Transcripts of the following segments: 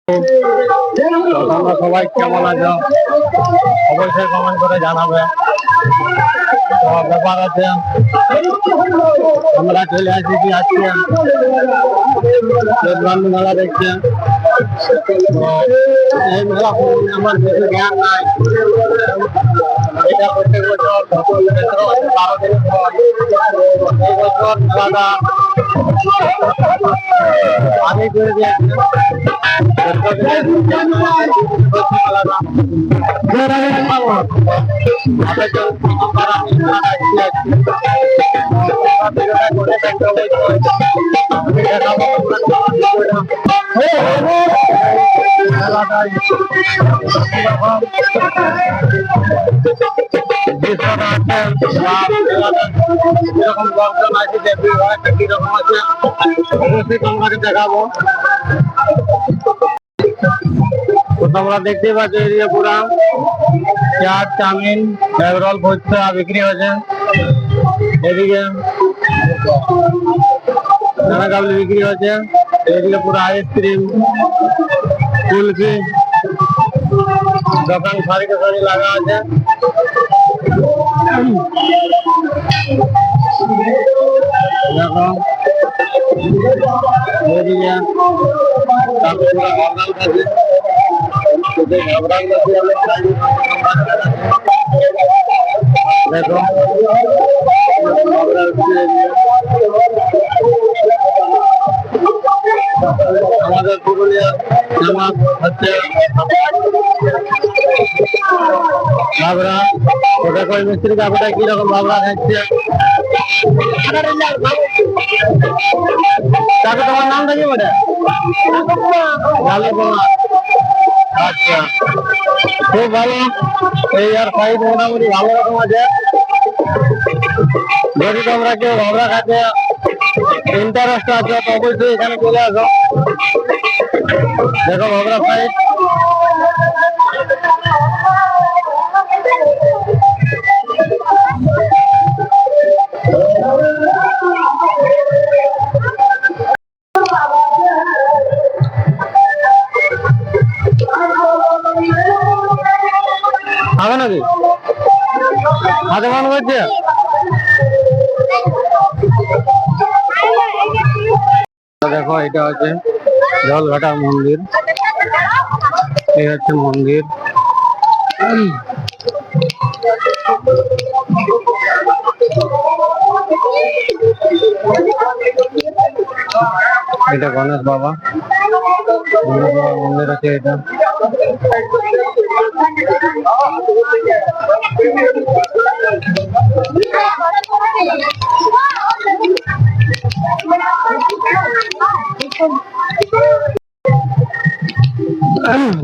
তোমরা সবাই কেমন আছো অবশ্যই কমেন্ট করে জানাবে। তো ব্যাপার আছে, আমরা চলে আসছি আজকে বন্ধু মেলা দেখছে। তো এই মেলা আমার বেশি জ্ঞান নাই, এটা প্রত্যেক বছর 12 দিন পর এই বছর মেলাটা আগে করে দিয়েছে। যেরকম দর্শন আছে কিরকম আছে অবশ্যই তোমাকে দেখাবো। তো তোমরা দেখতে পাচ্ছ এদিকে পুরা চাট চাউমিন এগরোল ফুচকা বিক্রি হচ্ছে। এদিকে নানা কাবলি বিক্রি হচ্ছে। এদিকে পুরো আইসক্রিম কুলফি দোকান সারিকে সারি লাগা আছে। দেখো এদিকে দেখো আমাদের পুরুলিয়া ফেমাস হচ্ছে ভাবরা। ওটা কই মিস্ত্রি কাকুটা কিরকম ভাবরা খাচ্ছে। কাকু তোমার নামটা কি বলে? আচ্ছা, খুব ভালো। এই আর সাইজ মোটামুটি ভালো রকম আছে। যদি তোমরা কেউ ভাবরা খাতে ইন্টারেস্ট আছে তো অবশ্যই এখানে চলে আসো। দেখো ভাবরা সাইজ হবে নাকি হাতে মনে করছে। দেখো এটা হচ্ছে জলঘাটা মন্দির, এই হচ্ছে মন্দির। এটা গণেশ বাবা মন্দির আছে। এটা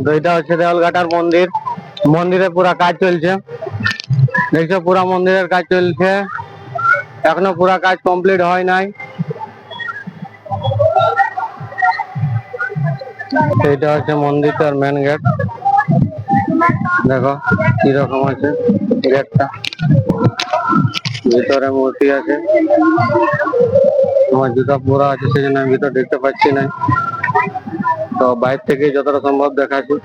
তো এটা হচ্ছে দেওয়ালঘাটার মন্দির। মন্দিরে পুরা কাজ চলছে, দেখছো পুরা মন্দিরের কাজ চলছে, এখনো পুরা কাজ কমপ্লিট হয় নাই। এটা হচ্ছে মন্দিরটার মেন গেট। দেখো কিরকম আছে গেটটা, ভিতরে মূর্তি আছে। আমার জুতা পরা আছে সেজন্য আমি ভিতর দেখতে পাচ্ছি না, তো বাইরে থেকে যতটা সম্ভব দেখাচ্ছি।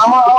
আমার